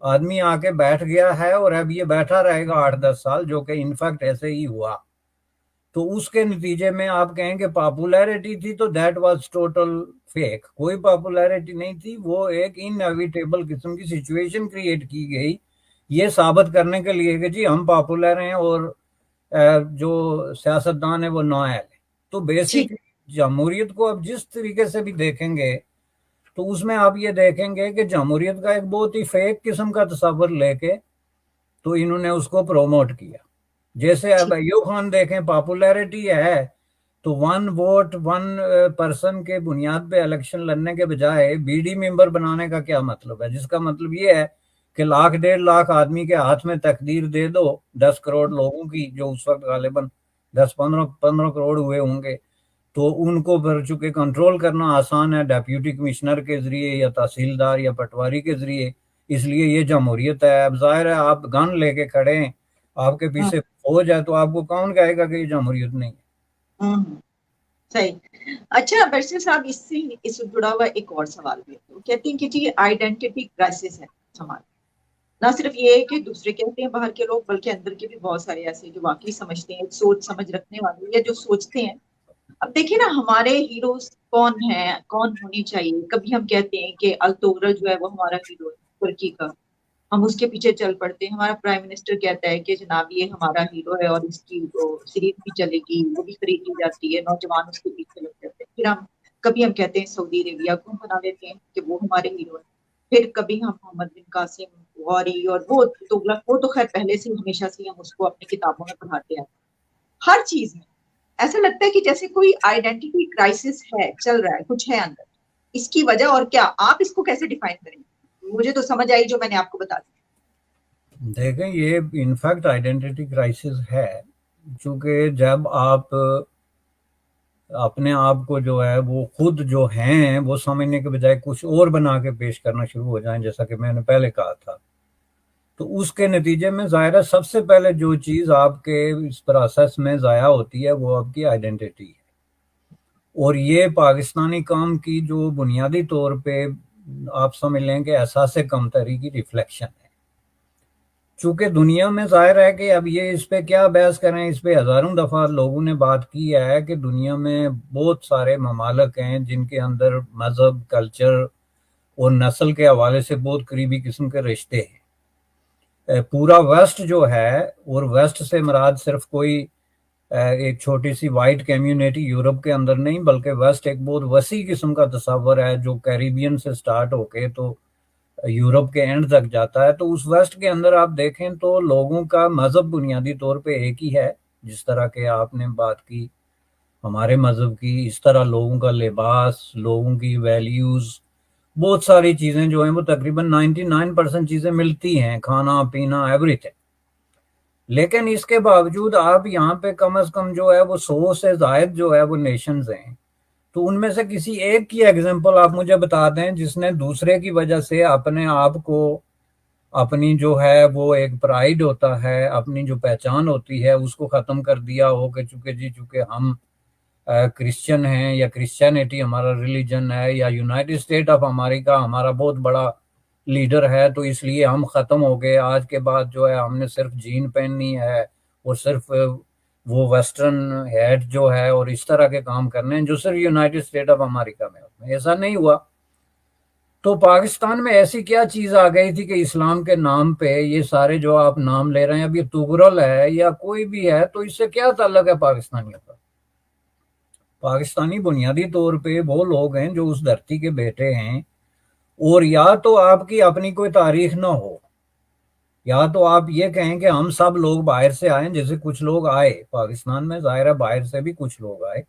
آدمی آ کے بیٹھ گیا ہے اور اب یہ بیٹھا رہے گا 8-10 سال, جو کہ انفیکٹ ایسے ہی ہوا. تو اس کے نتیجے میں آپ کہیں کہ پاپولیرٹی تھی تو دیٹ واز ٹوٹل فیک. کوئی پاپولیرٹی نہیں تھی, وہ ایک انیویٹیبل قسم کی سچویشن کریٹ کی گئی یہ ثابت کرنے کے لیے کہ جی ہم پاپولر ہیں اور جو سیاستدان ہیں وہ نااہل ہیں. تو بیسک جمہوریت کو اب جس طریقے سے بھی دیکھیں گے تو اس میں آپ یہ دیکھیں گے کہ جمہوریت کا ایک بہت ہی فیک قسم کا تصور لے کے تو انہوں نے اس کو پروموٹ کیا. جیسے اب ایوب خان دیکھیں, پاپولیرٹی ہے تو 1 ووٹ 1 پرسن کے بنیاد پہ الیکشن لڑنے کے بجائے بی ڈی ممبر بنانے کا کیا مطلب ہے, جس کا مطلب یہ ہے کہ 1.5 لاکھ آدمی کے ہاتھ میں تقدیر دے دو 10 کروڑ لوگوں کی, جو اس وقت غالباً 10-15 کروڑ ہوئے ہوں گے, تو ان کو پھر چونکہ کنٹرول کرنا آسان ہے ڈیپیوٹی کمشنر کے ذریعے یا تحصیلدار یا پٹواری کے ذریعے, اس لیے یہ جمہوریت ہے. اب ظاہر ہے آپ گن لے کے کھڑے ہیں, آپ کے پیچھے فوج ہے, تو آپ کو کون کہے گا کہ یہ جمہوریت نہیں ہے؟ صحیح. اچھا برسر صاحب, اس سے جڑا ہوا ایک اور سوال بھی ہے. کہتے ہیں کہ جی آئیڈینٹی کرائسس ہے ہمارا, نہ صرف یہ کہ دوسرے کہتے ہیں باہر کے لوگ, بلکہ اندر کے بھی بہت سارے ایسے جو واقعی سمجھتے ہیں, سوچ سمجھ رکھنے والے یا جو سوچتے ہیں. اب دیکھیں نا ہمارے ہیروز کون ہیں, کون ہونی چاہیے. کبھی ہم کہتے ہیں کہ التغرل جو ہے وہ ہمارا ہیرو ہے ترکی کا, ہم اس کے پیچھے چل پڑتے ہیں. ہمارا پرائم منسٹر کہتا ہے کہ جناب یہ ہمارا ہیرو ہے اور اس کی تو سیریز بھی چلے گی, وہ بھی خرید لی جاتی ہے, نوجوان اس کے پیچھے لگ جاتے ہیں. پھر ہم کبھی ہم کہتے ہیں سعودی عربیہ کو بنا لیتے ہیں کہ وہ ہمارے ہیرو ہیں، پھر کبھی ہم محمد بن قاسم غوری اور وہ تغلق، وہ تو خیر پہلے سے ہمیشہ سے ہم اس کو اپنی کتابوں میں پڑھاتے ہیں. ہر چیز میں ایسا لگتا ہے کہ جیسے کوئی آئیڈینٹی کرائسس ہے، چل رہا ہے، کچھ ہے اندر. اس کی وجہ اور کیا، آپ اس کو کیسے ڈیفائن کریں گے؟ مجھے تو سمجھ آئی جو میں نے آپ کو بتا دی. دیکھیں یہ انفیکٹ آئیڈینٹی کرائسس ہے، چونکہ جب آپ اپنے آپ کو جو ہے وہ خود جو ہیں وہ سمجھنے کے بجائے کچھ اور بنا کے پیش کرنا شروع ہو جائیں، جیسا کہ میں نے پہلے کہا تھا، تو اس کے نتیجے میں ظاہر ہے سب سے پہلے جو چیز آپ کے اس پروسیس میں ضائع ہوتی ہے وہ آپ کی آئیڈینٹی ہے. اور یہ پاکستانی کام کی جو بنیادی طور پہ آپ سمجھ لیں کہ احساس کمتری کی ریفلیکشن ہے. چونکہ دنیا میں ظاہر ہے کہ اب یہ اس پہ کیا بحث کریں، اس پہ ہزاروں دفعہ لوگوں نے بات کی ہے کہ دنیا میں بہت سارے ممالک ہیں جن کے اندر مذہب، کلچر اور نسل کے حوالے سے بہت قریبی قسم کے رشتے ہیں. پورا ویسٹ جو ہے، اور ویسٹ سے مراد صرف کوئی ایک چھوٹی سی وائٹ کمیونٹی یورپ کے اندر نہیں، بلکہ ویسٹ ایک بہت وسیع قسم کا تصور ہے جو کیریبین سے سٹارٹ ہو کے تو یورپ کے اینڈ تک جاتا ہے. تو اس ویسٹ کے اندر آپ دیکھیں تو لوگوں کا مذہب بنیادی طور پہ ایک ہی ہے، جس طرح کہ آپ نے بات کی ہمارے مذہب کی، اس طرح لوگوں کا لباس، لوگوں کی ویلیوز، بہت ساری چیزیں جو ہیں وہ تقریباً 99% چیزیں ملتی ہیں، کھانا پینا ایوری تھنگ. لیکن اس کے باوجود آپ یہاں پہ کم از کم جو ہے وہ 100 سے زائد جو ہے وہ نیشنز ہیں. تو ان میں سے کسی ایک کی ایگزامپل آپ مجھے بتا دیں جس نے دوسرے کی وجہ سے اپنے آپ کو، اپنی جو ہے وہ ایک پرائیڈ ہوتا ہے، اپنی جو پہچان ہوتی ہے اس کو ختم کر دیا ہو کہ چونکہ ہم کرسچن ہیں یا کرسچینٹی ہمارا ریلیجن ہے یا یونائٹڈ اسٹیٹ آف امریکہ ہمارا بہت بڑا لیڈر ہے تو اس لیے ہم ختم ہو گئے، آج کے بعد جو ہے ہم نے صرف جین پہننی ہے اور صرف وہ ویسٹرن ہیٹ جو ہے اور اس طرح کے کام کرنے ہیں جو صرف یونائٹڈ اسٹیٹ آف امریکہ میں ہوتے ہیں. ایسا نہیں ہوا. تو پاکستان میں ایسی کیا چیز آ گئی تھی کہ اسلام کے نام پہ یہ سارے جو آپ نام لے رہے ہیں، اب یہ تغرل ہے یا کوئی بھی ہے، تو اس سے کیا تعلق ہے پاکستانیوں کا؟ پاکستانی بنیادی طور پہ وہ لوگ ہیں جو اس دھرتی کے بیٹے ہیں، اور یا تو آپ کی اپنی کوئی تاریخ نہ ہو، یا تو آپ یہ کہیں کہ ہم سب لوگ باہر سے آئیں، جیسے کچھ لوگ آئے پاکستان میں، ظاہر ہے باہر سے بھی کچھ لوگ آئے،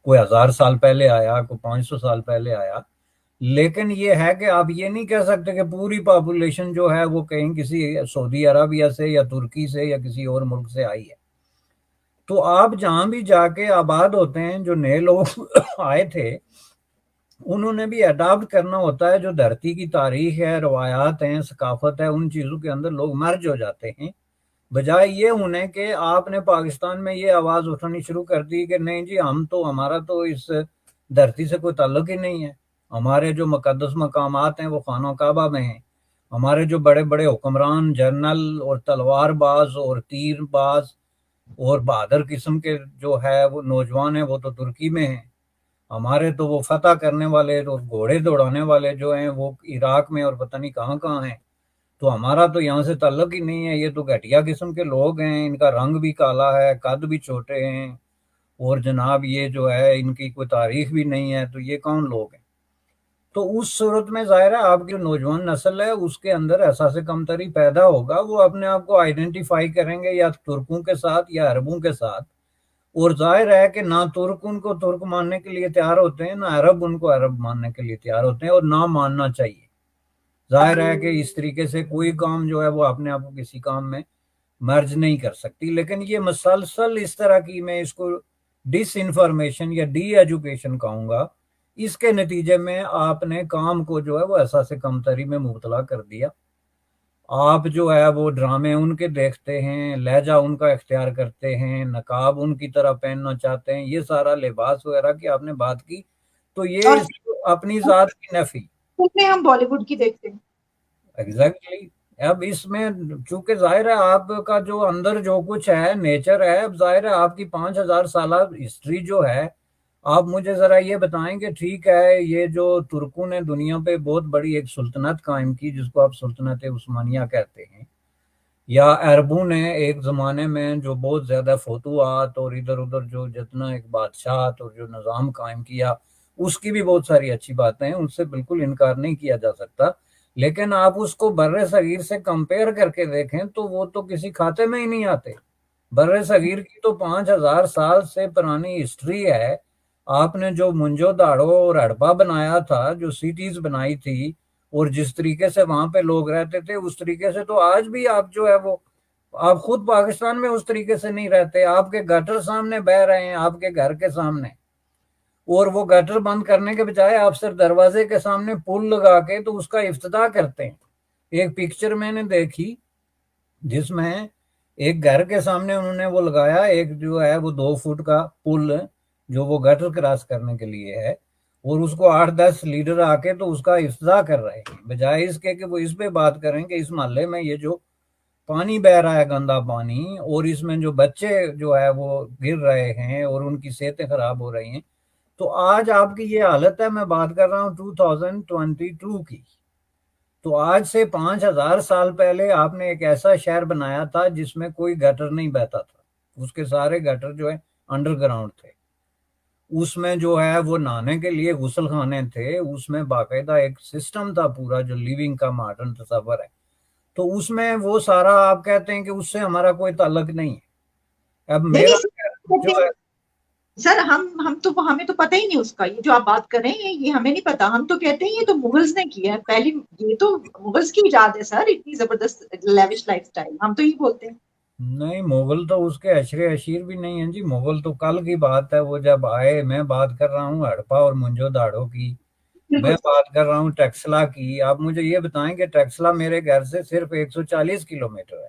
کوئی 1000 سال پہلے آیا، کوئی 500 سال پہلے آیا. لیکن یہ ہے کہ آپ یہ نہیں کہہ سکتے کہ پوری پاپولیشن جو ہے وہ کہیں کسی سعودی عربیہ سے یا ترکی سے یا کسی اور ملک سے آئی ہے. تو آپ جہاں بھی جا کے آباد ہوتے ہیں، جو نئے لوگ آئے تھے انہوں نے بھی اڈاپٹ کرنا ہوتا ہے، جو دھرتی کی تاریخ ہے، روایات ہیں، ثقافت ہے، ان چیزوں کے اندر لوگ مرج ہو جاتے ہیں، بجائے یہ ہونے کہ آپ نے پاکستان میں یہ آواز اٹھانی شروع کر دی کہ نہیں جی ہمارا تو اس دھرتی سے کوئی تعلق ہی نہیں ہے، ہمارے جو مقدس مقامات ہیں وہ خانہ کعبہ میں ہیں، ہمارے جو بڑے بڑے حکمران، جنرل اور تلوار باز اور تیر باز اور بہادر قسم کے جو ہے وہ نوجوان ہیں وہ تو ترکی میں ہیں، ہمارے تو وہ فتح کرنے والے اور گھوڑے دوڑانے والے جو ہیں وہ عراق میں اور پتہ نہیں کہاں کہاں ہیں، تو ہمارا تو یہاں سے تعلق ہی نہیں ہے، یہ تو گھٹیا قسم کے لوگ ہیں، ان کا رنگ بھی کالا ہے، قد بھی چھوٹے ہیں، اور جناب یہ جو ہے ان کی کوئی تاریخ بھی نہیں ہے، تو یہ کون لوگ ہیں؟ تو اس صورت میں ظاہر ہے آپ کی نوجوان نسل ہے اس کے اندر احساس کمتری پیدا ہوگا، وہ اپنے آپ کو آئیڈینٹیفائی کریں گے یا ترکوں کے ساتھ یا عربوں کے ساتھ، اور ظاہر ہے کہ نہ ترک ان کو ترک ماننے کے لیے تیار ہوتے ہیں، نہ عرب ان کو عرب ماننے کے لیے تیار ہوتے ہیں، اور نہ ماننا چاہیے. ظاہر ہے کہ اس طریقے سے کوئی کام جو ہے وہ اپنے آپ کو کسی کام میں مرج نہیں کر سکتی. لیکن یہ مسلسل اس طرح کی، میں اس کو ڈس انفارمیشن یا ڈی ایجوکیشن کہوں گا، اس کے نتیجے میں آپ نے کام کو جو ہے وہ احساس کمتری میں مبتلا کر دیا. آپ جو ہے وہ ڈرامے ان کے دیکھتے ہیں، لہجہ ان کا اختیار کرتے ہیں، نقاب ان کی طرح پہننا چاہتے ہیں، یہ سارا لباس وغیرہ کی آپ نے بات کی، تو اور یہ اپنی ذات کی نفی. ہم بالی ووڈ کی دیکھتے ہیں. ایگزیکٹلی. اب اس میں چونکہ ظاہر ہے آپ کا جو اندر جو کچھ ہے نیچر ہے، اب ظاہر ہے آپ کی 5000 سالہ ہسٹری جو ہے، آپ مجھے ذرا یہ بتائیں کہ ٹھیک ہے یہ جو ترکوں نے دنیا پہ بہت بڑی ایک سلطنت قائم کی جس کو آپ سلطنت عثمانیہ کہتے ہیں، یا عربوں نے ایک زمانے میں جو بہت زیادہ فتوحات اور ادھر ادھر جو جتنا ایک بادشاہت اور جو نظام قائم کیا، اس کی بھی بہت ساری اچھی باتیں ہیں، ان سے بالکل انکار نہیں کیا جا سکتا، لیکن آپ اس کو بر صغیر سے کمپیئر کر کے دیکھیں تو وہ تو کسی کھاتے میں ہی نہیں آتے۔ بر صغیر کی تو 5000 سال سے پرانی ہسٹری ہے۔ آپ نے جو منجو داڑو اور ہڑپا بنایا تھا، جو سٹیز بنائی تھی، اور جس طریقے سے وہاں پہ لوگ رہتے تھے، اس طریقے سے تو آج بھی آپ جو ہے وہ، آپ خود پاکستان میں اس طریقے سے نہیں رہتے۔ آپ کے گٹر سامنے بہ رہے ہیں، آپ کے گھر کے سامنے، اور وہ گٹر بند کرنے کے بجائے آپ صرف دروازے کے سامنے پل لگا کے تو اس کا افتتاح کرتے ہیں۔ ایک پکچر میں نے دیکھی جس میں ایک گھر کے سامنے انہوں نے وہ لگایا، ایک جو ہے وہ 2 فٹ کا پل جو وہ گٹر کراس کرنے کے لیے ہے، اور اس کو 8-10 لیڈر آ کے تو اس کا افتتاح کر رہے ہیں، بجائے اس کے کہ وہ اس پہ بات کریں کہ اس محلے میں یہ جو پانی بہ رہا ہے، گندا پانی، اور اس میں جو بچے جو ہے وہ گر رہے ہیں اور ان کی صحتیں خراب ہو رہی ہیں۔ تو آج آپ کی یہ حالت ہے، میں بات کر رہا ہوں 2022 کی، تو آج سے 5000 سال پہلے آپ نے ایک ایسا شہر بنایا تھا جس میں کوئی گٹر نہیں بہتا تھا، اس کے سارے گٹر جو ہے انڈر گراؤنڈ تھے، اس میں جو ہے وہ نہانے کے لیے غسل خانے تھے، اس میں باقاعدہ ایک سسٹم تھا پورا جو لیونگ کا ماڈرن تصور ہے، تو اس میں وہ سارا آپ کہتے ہیں کہ اس سے ہمارا کوئی تعلق نہیں ہے۔ اب نہیں میرا نہیں جو سر، ہے، سر ہم تو ہمیں تو پتہ ہی نہیں اس کا، یہ جو آپ بات کر رہے ہیں یہ ہمیں نہیں پتا، ہم تو کہتے ہیں یہ تو مغلز نے کیا ہے پہلی، یہ تو مغلز کی ایجاد ہے سر، اتنی زبردست لیوش لائف سٹائل، ہم تو یہ بولتے ہیں۔ نہیں، مغل تو اس کے عشرے عشیر بھی نہیں ہیں جی، مغل تو کل کی بات ہے، وہ جب آئے، میں بات کر رہا ہوں ہڑپا اور منجو داڑو کی، میں بالکل بات کر رہا ہوں ٹیکسلا کی۔ آپ مجھے یہ بتائیں کہ ٹیکسلا میرے گھر سے صرف 140 کلومیٹر ہے،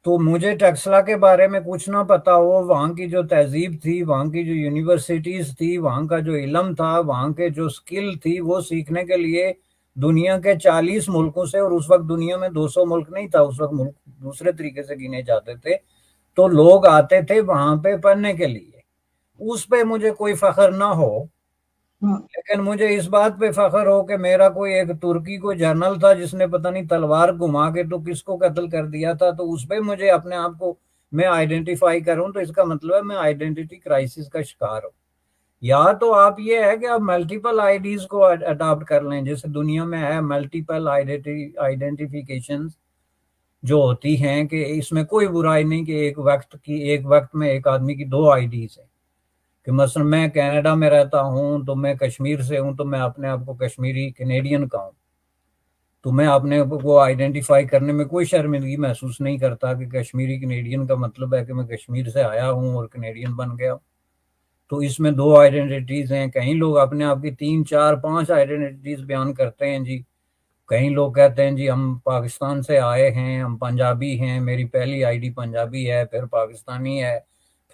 تو مجھے ٹیکسلا کے بارے میں کچھ نہ پتا ہو، وہاں کی جو تہذیب تھی، وہاں کی جو یونیورسٹیز تھی، وہاں کا جو علم تھا، وہاں کے جو سکل تھی، وہ سیکھنے کے لیے دنیا کے 40 ملکوں سے، اور اس وقت دنیا میں 200 ملک نہیں تھا، اس وقت ملک دوسرے طریقے سے گنے جاتے تھے، تو لوگ آتے تھے وہاں پہ پڑھنے کے لیے۔ اس پہ مجھے کوئی فخر نہ ہو، لیکن مجھے اس بات پہ فخر ہو کہ میرا کوئی ایک ترکی کوئی جنرل تھا جس نے پتہ نہیں تلوار گھما کے تو کس کو قتل کر دیا تھا، تو اس پہ مجھے اپنے آپ کو میں آئیڈینٹیفائی کروں، تو اس کا مطلب ہے میں آئیڈینٹی کرائسس کا شکار ہوں۔ یا تو آپ یہ ہے کہ آپ ملٹیپل آئی ڈیز کو اڈاپٹ کر لیں، جیسے دنیا میں ہے ملٹیپل آئیڈینٹیفیکیشن جو ہوتی ہیں، کہ اس میں کوئی برائی نہیں کہ ایک وقت میں ایک آدمی کی 2 آئی ڈیز ہیں، کہ مثلا میں کینیڈا میں رہتا ہوں تو میں کشمیر سے ہوں، تو میں اپنے آپ کو کشمیری کینیڈین کا ہوں، تو میں اپنے کو آئیڈینٹیفائی کرنے میں کوئی شرمندگی محسوس نہیں کرتا کہ کشمیری کینیڈین کا مطلب ہے کہ میں کشمیر سے آیا ہوں اور کینیڈین بن گیا۔ تو اس میں 2 آئیڈینٹیٹیز ہیں، کہیں لوگ اپنے آپ کی 3 4 5 آئیڈینٹیٹیز بیان کرتے ہیں جی، کئی لوگ کہتے ہیں جی ہم پاکستان سے آئے ہیں، ہم پنجابی ہیں، میری پہلی آئی ڈی پنجابی ہے، پھر پاکستانی ہے،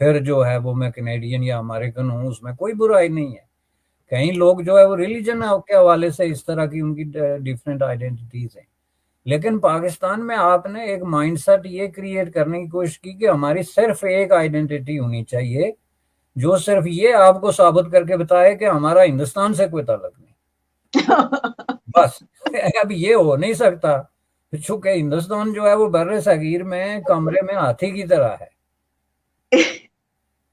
پھر جو ہے وہ میں کینیڈین یا امریکن ہوں، اس میں کوئی برائی نہیں ہے۔ کئی لوگ جو ہے وہ ریلیجن کے حوالے سے اس طرح کی ان کی ڈیفرنٹ آئیڈینٹیٹیز ہیں، لیکن پاکستان میں آپ نے ایک مائنڈ سیٹ یہ کریٹ کرنے کی کوشش کی کہ ہماری صرف ایک آئیڈینٹی ہونی چاہیے، جو صرف یہ آپ کو ثابت کر کے بتائے کہ ہمارا ہندوستان سے کوئی تعلق نہیں، بس۔ اب یہ ہو نہیں سکتا، چونکہ ہندوستان جو ہے وہ بر صغیر میں کمرے میں ہاتھی کی طرح ہے،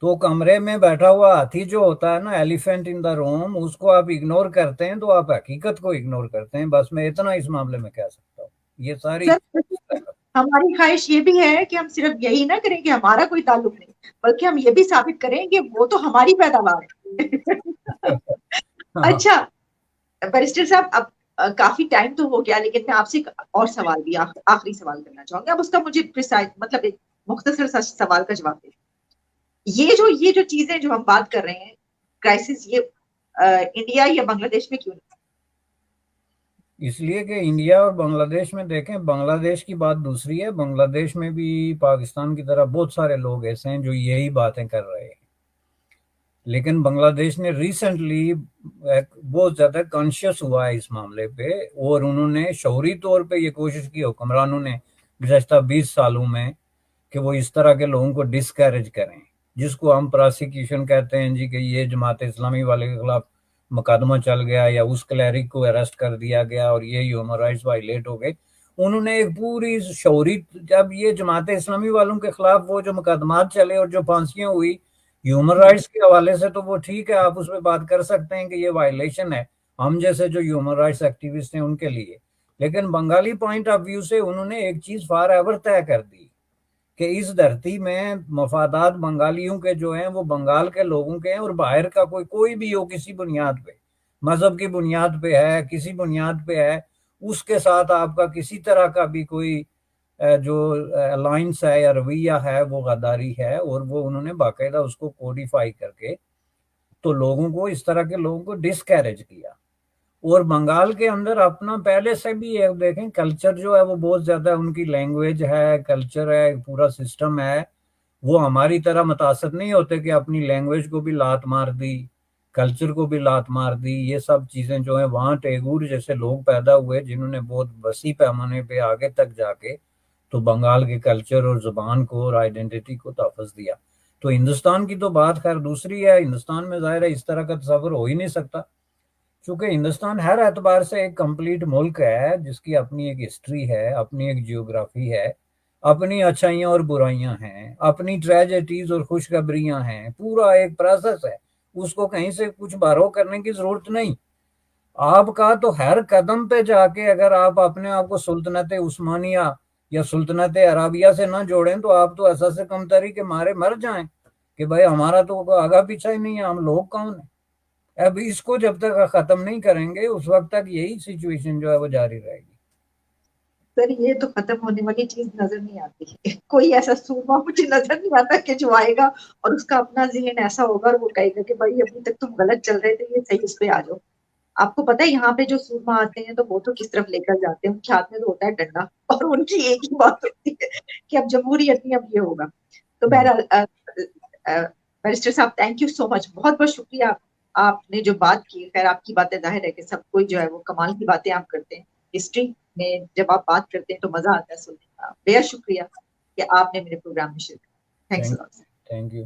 تو کمرے میں بیٹھا ہوا ہاتھی جو ہوتا ہے نا، ایلیفینٹ ان دا روم، اس کو آپ اگنور کرتے ہیں تو آپ حقیقت کو اگنور کرتے ہیں، بس میں اتنا اس معاملے میں کہہ سکتا ہوں۔ یہ ساری سر ہماری خواہش یہ بھی ہے کہ ہم صرف یہی نہ کریں کہ ہمارا کوئی تعلق نہیں، بلکہ ہم یہ بھی ثابت کریں کہ وہ تو ہماری پیداوار ہے۔ اچھا بیرسٹر صاحب، اب کافی ٹائم تو ہو گیا، لیکن میں آپ سے ایک اور سوال بھی آخری سوال کرنا چاہوں گی، اب اس کا مجھے مطلب ایک مختصر سا سوال کا جواب دیں۔ یہ جو چیزیں جو ہم بات کر رہے ہیں کرائسس، یہ انڈیا یا بنگلہ دیش میں کیوں نہیں؟ اس لیے کہ انڈیا اور بنگلہ دیش میں دیکھیں، بنگلہ دیش کی بات دوسری ہے، بنگلہ دیش میں بھی پاکستان کی طرح بہت سارے لوگ ایسے ہیں جو یہی باتیں کر رہے ہیں، لیکن بنگلہ دیش نے ریسنٹلی بہت زیادہ کانشیس ہوا ہے اس معاملے پہ، اور انہوں نے شعوری طور پہ یہ کوشش کی حکمرانوں نے گزشتہ 20 سالوں میں کہ وہ اس طرح کے لوگوں کو ڈسکریج کریں، جس کو ہم پراسیکیوشن کہتے ہیں جی، کہ یہ جماعت اسلامی والے کے خلاف مقدمہ چل گیا یا اس کلیرک کو اریسٹ کر دیا گیا اور یہ ہیومن رائٹس وائلیٹ ہو گئے۔ انہوں نے ایک پوری شعوری، جب یہ جماعت اسلامی والوں کے خلاف وہ جو مقدمات چلے اور جو پھانسیاں ہوئی، ہیومن رائٹس کے حوالے سے تو وہ ٹھیک ہے، آپ اس پہ بات کر سکتے ہیں کہ یہ وائلیشن ہے ہم جیسے جو ہیومن رائٹس ایکٹیوسٹ ہیں ان کے لیے، لیکن بنگالی پوائنٹ آف ویو سے انہوں نے ایک چیز فار ایور طے کر دی کہ اس دھرتی میں مفادات بنگالیوں کے جو ہیں وہ بنگال کے لوگوں کے ہیں، اور باہر کا کوئی بھی ہو کسی بنیاد پہ، مذہب کی بنیاد پہ ہے، کسی بنیاد پہ ہے، اس کے ساتھ آپ کا کسی طرح کا بھی کوئی جو الائنس ہے یا رویہ ہے وہ غداری ہے، اور وہ انہوں نے باقاعدہ اس کو کوڈیفائی کر کے تو لوگوں کو، اس طرح کے لوگوں کو ڈسکیریج کیا۔ اور بنگال کے اندر اپنا پہلے سے بھی دیکھیں کلچر جو ہے وہ بہت زیادہ، ان کی لینگویج ہے، کلچر ہے، پورا سسٹم ہے، وہ ہماری طرح متاثر نہیں ہوتے کہ اپنی لینگویج کو بھی لات مار دی، کلچر کو بھی لات مار دی۔ یہ سب چیزیں جو ہیں وہاں ٹیگور جیسے لوگ پیدا ہوئے جنہوں نے بہت وسیع پیمانے پہ آگے تک جا کے تو بنگال کے کلچر اور زبان کو اور آئیڈینٹی کو تحفظ دیا۔ تو ہندوستان کی تو بات خیر دوسری ہے، ہندوستان میں ظاہر ہے اس طرح کا تصور ہو ہی نہیں سکتا، چونکہ ہندوستان ہر اعتبار سے ایک کمپلیٹ ملک ہے جس کی اپنی ایک ہسٹری ہے، اپنی ایک جیوگرافی ہے، اپنی اچھائیاں اور برائیاں ہیں، اپنی ٹریجڈیز اور خوشخبریاں ہیں، پورا ایک پروسیس ہے، اس کو کہیں سے کچھ بارو کرنے کی ضرورت نہیں۔ آپ کا تو ہر قدم پہ جا کے اگر آپ اپنے آپ کو سلطنت عثمانیہ یا سلطنت عربیہ سے نہ جوڑیں تو آپ تو اساس کمتری کے مارے مر جائیں کہ بھائی ہمارا تو آگا پیچھا ہی نہیں ہے، ہم لوگ کون ہیں۔ اب اس کو جب تک ختم نہیں کریں گے اس وقت تک یہی سچویشن جو ہے وہ جاری رہے گی۔ سر یہ تو ختم ہونے والی چیز نظر نہیں آتی، کوئی ایسا سورما مجھے نظر نہیں آتا کہ جو آئے گا اور اس کا اپنا ذہن ایسا ہوگا اور وہ کہے گا کہ بھائی ابھی تک تم غلط چل رہے تھے، یہ صحیح اس پہ آ جاؤ۔ آپ کو پتا ہے یہاں پہ جو سورما آتے ہیں تو وہ تو کس طرف لے کر جاتے ہیں، ان کے ہاتھ میں تو ہوتا ہے ڈنڈا، اور ان کی ایک ہی بات ہوتی ہے کہ اب جمہوریت نہیں، اب یہ ہوگا۔ تو بہرحال بیرسٹر صاحب تھینک یو سو مچ، بہت بہت شکریہ آپ نے جو بات کی۔ خیر آپ کی باتیں ظاہر ہے کہ سب کوئی جو ہے وہ کمال کی باتیں آپ کرتے ہیں، ہسٹری میں جب آپ بات کرتے ہیں تو مزہ آتا ہے سننے کا۔ بے شکریہ کہ آپ نے میرے پروگرام میں شرکت۔ Thanks thank allot. Thank you.